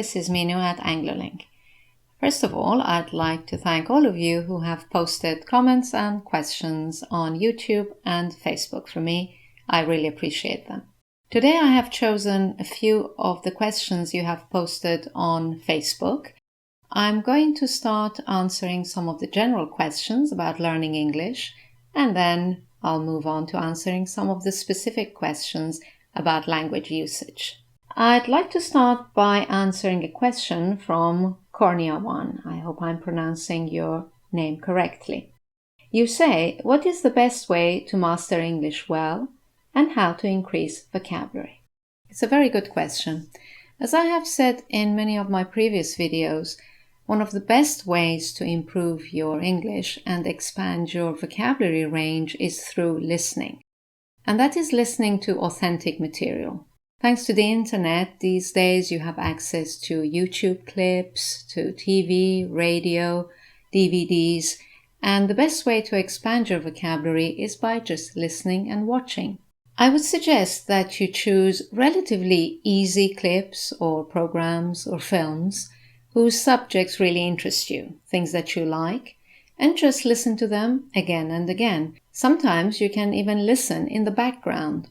this is Minoo at Anglo-Link. First of all, I'd like to thank all of you who have posted comments and questions on YouTube and Facebook for me. I really appreciate them. Today I have chosen a few of the questions you have posted on Facebook. I'm going to start answering some of the general questions about learning English, and then I'll move on to answering some of the specific questions about language usage. I'd like to start by answering a question from Cornea1. I hope I'm pronouncing your name correctly. You say, what is the best way to master English well and how to increase vocabulary? It's a very good question. As I have said in many of my previous videos, one of the best ways to improve your English and expand your vocabulary range is through listening. And that is listening to authentic material. Thanks to the internet, these days you have access to YouTube clips, to TV, radio, DVDs, and the best way to expand your vocabulary is by just listening and watching. I would suggest that you choose relatively easy clips or programs or films whose subjects really interest you, things that you like, and just listen to them again and again. Sometimes you can even listen in the background,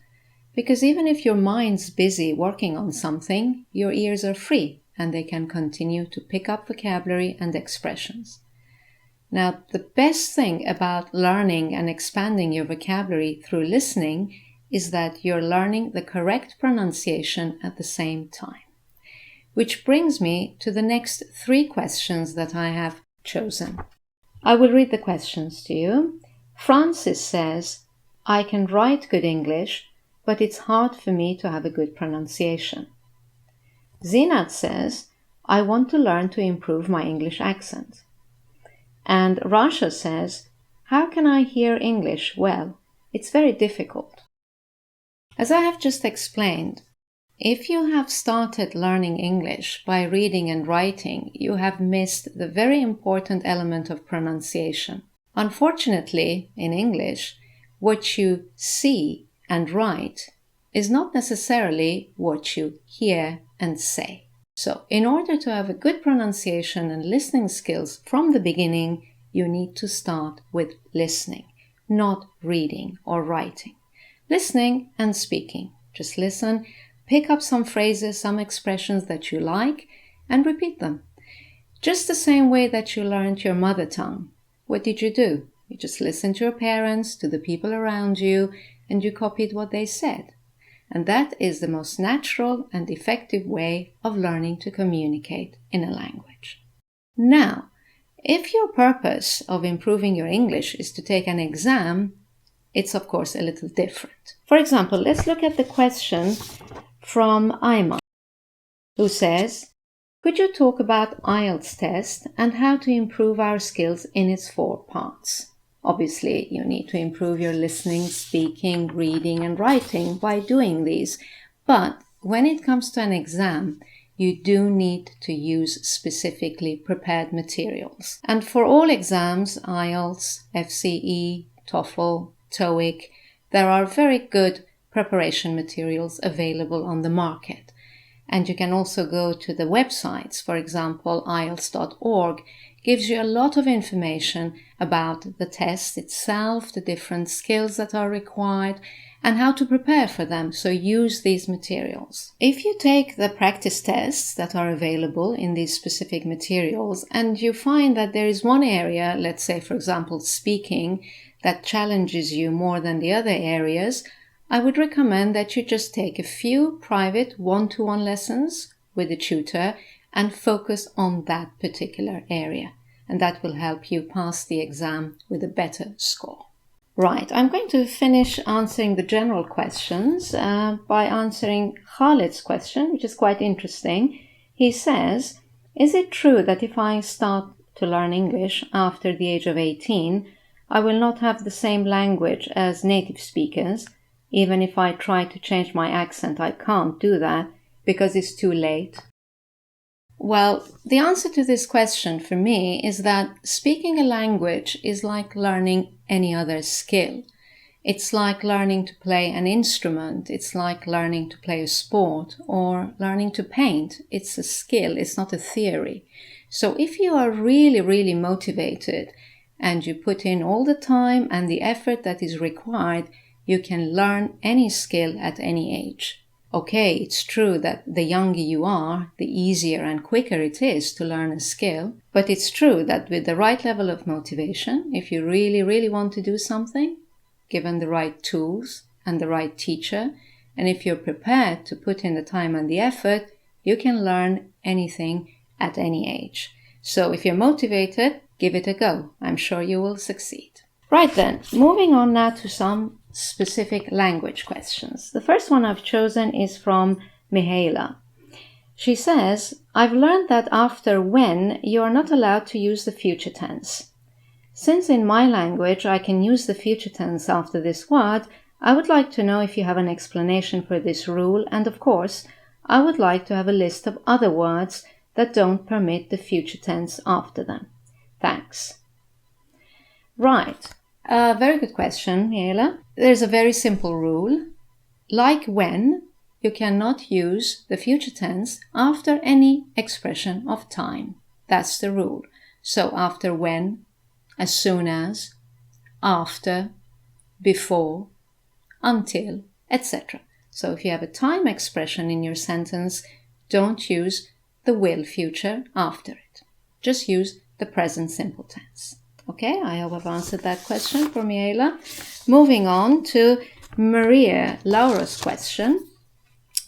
because even if your mind's busy working on something, your ears are free and they can continue to pick up vocabulary and expressions. Now, the best thing about learning and expanding your vocabulary through listening is that you're learning the correct pronunciation at the same time. Which brings me to the next 3 questions that I have chosen. I will read the questions to you. Francis says, I can write good English, but it's hard for me to have a good pronunciation. Zinat says, I want to learn to improve my English accent. And Rasha says, how can I hear English well? It's very difficult. As I have just explained, if you have started learning English by reading and writing, you have missed the very important element of pronunciation. Unfortunately, in English, what you see and write is not necessarily what you hear and say. So, in order to have a good pronunciation and listening skills from the beginning, you need to start with listening, not reading or writing. Listening and speaking. Just listen. Pick up some phrases, some expressions that you like, and repeat them. Just the same way that you learned your mother tongue. What did you do? You just listened to your parents, to the people around you, and you copied what they said. And that is the most natural and effective way of learning to communicate in a language. Now, if your purpose of improving your English is to take an exam, it's of course a little different. For example, let's look at the question from Ayman, who says, could you talk about IELTS test and how to improve our skills in its 4 parts? Obviously, you need to improve your listening, speaking, reading, and writing by doing these. But when it comes to an exam, you do need to use specifically prepared materials. And for all exams, IELTS, FCE, TOEFL, TOEIC, there are very good preparation materials available on the market. And you can also go to the websites. For example, IELTS.org gives you a lot of information about the test itself, the different skills that are required, and how to prepare for them. So use these materials. If you take the practice tests that are available in these specific materials and you find that there is one area, let's say for example speaking, that challenges you more than the other areas, I would recommend that you just take a few private one-to-one lessons with a tutor and focus on that particular area. And that will help you pass the exam with a better score. Right, I'm going to finish answering the general questions by answering Khalid's question, which is quite interesting. He says, is it true that if I start to learn English after the age of 18, I will not have the same language as native speakers? Even if I try to change my accent, I can't do that because it's too late. Well, the answer to this question for me is that speaking a language is like learning any other skill. It's like learning to play an instrument. It's like learning to play a sport or learning to paint. It's a skill. It's not a theory. So if you are really, really motivated and you put in all the time and the effort that is required, you can learn any skill at any age. Okay, it's true that the younger you are, the easier and quicker it is to learn a skill. But it's true that with the right level of motivation, if you really, really want to do something, given the right tools and the right teacher, and if you're prepared to put in the time and the effort, you can learn anything at any age. So if you're motivated, give it a go. I'm sure you will succeed. Right then, moving on now to some specific language questions. The first one I've chosen is from Mihaela. She says, I've learned that after when, you are not allowed to use the future tense. Since in my language I can use the future tense after this word, I would like to know if you have an explanation for this rule, and of course, I would like to have a list of other words that don't permit the future tense after them. Thanks. Right. Very good question, Mihaela. There's a very simple rule. Like when, you cannot use the future tense after any expression of time. That's the rule. So after when, as soon as, after, before, until, etc. So if you have a time expression in your sentence, don't use the will future after it. Just use the present simple tense. Okay, I hope I've answered that question for Mihaela. Moving on to Maria Laura's question,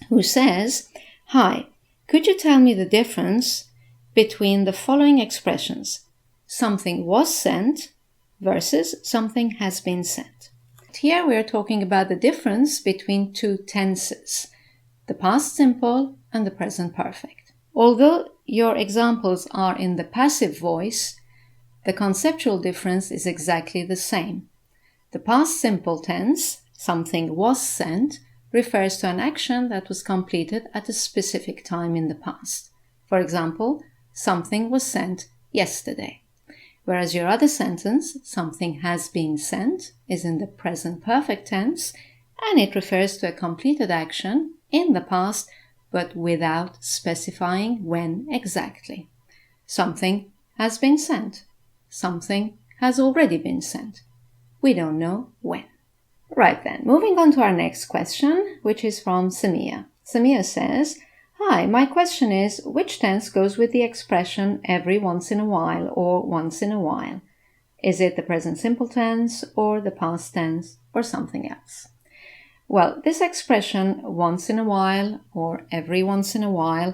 who says, Hi, could you tell me the difference between the following expressions? Something was sent versus something has been sent. Here we are talking about the difference between two tenses, the past simple and the present perfect. Although your examples are in the passive voice, the conceptual difference is exactly the same. The past simple tense, something was sent, refers to an action that was completed at a specific time in the past. For example, something was sent yesterday. Whereas your other sentence, something has been sent, is in the present perfect tense, and it refers to a completed action in the past, but without specifying when exactly. Something has been sent. Something has already been sent. We don't know when. Right then, moving on to our next question, which is from Samia. Samia says, Hi, my question is, which tense goes with the expression every once in a while or once in a while? Is it the present simple tense or the past tense or something else? Well, this expression once in a while or every once in a while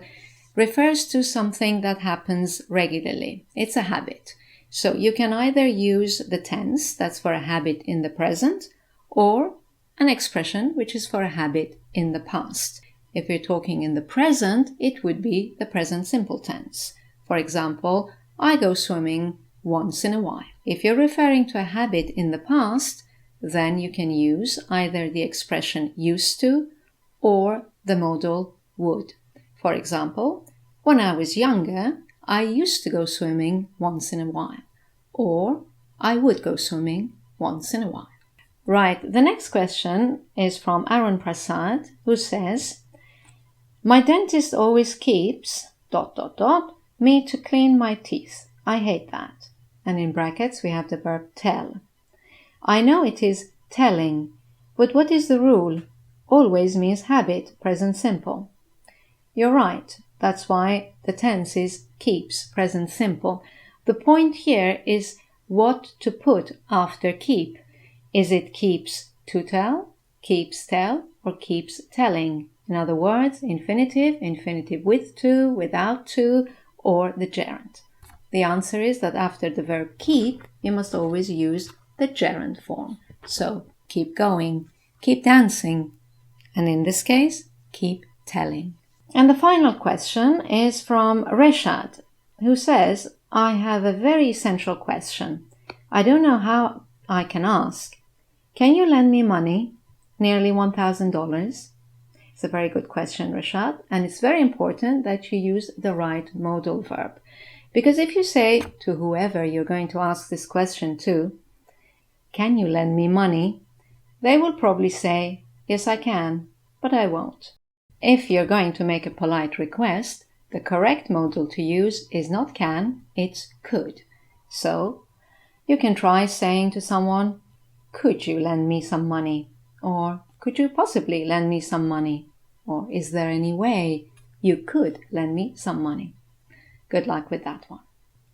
refers to something that happens regularly. It's a habit. So you can either use the tense, that's for a habit in the present, or an expression which is for a habit in the past. If you're talking in the present, it would be the present simple tense. For example, I go swimming once in a while. If you're referring to a habit in the past, then you can use either the expression used to or the modal would. For example, when I was younger, I used to go swimming once in a while. Or I would go swimming once in a while. Right, the next question is from Arun Prasad, who says, My dentist always keeps ... me to clean my teeth. I hate that. And in brackets we have the verb tell. I know it is telling, but what is the rule? Always means habit, present simple. You're right. That's why the tense is keeps, present simple. The point here is what to put after keep. Is it keeps to tell, keeps tell, or keeps telling? In other words, infinitive, infinitive with to, without to, or the gerund. The answer is that after the verb keep, you must always use the gerund form. So, keep going, keep dancing, and in this case, keep telling. And the final question is from Reshad, who says, I have a very essential question. I don't know how I can ask. Can you lend me money? Nearly $1,000. It's a very good question, Reshad, and it's very important that you use the right modal verb. Because if you say to whoever you're going to ask this question to, can you lend me money? They will probably say, yes, I can, but I won't. If you're going to make a polite request, the correct modal to use is not can, it's could. So, you can try saying to someone, could you lend me some money? Or, could you possibly lend me some money? Or, is there any way you could lend me some money? Good luck with that one.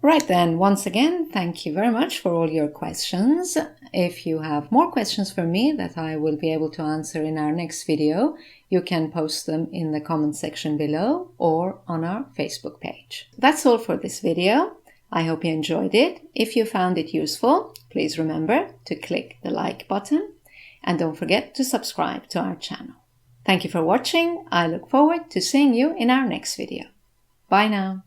Right then, once again, thank you very much for all your questions. If you have more questions for me that I will be able to answer in our next video, you can post them in the comment section below or on our Facebook page. That's all for this video. I hope you enjoyed it. If you found it useful, please remember to click the like button and don't forget to subscribe to our channel. Thank you for watching. I look forward to seeing you in our next video. Bye now.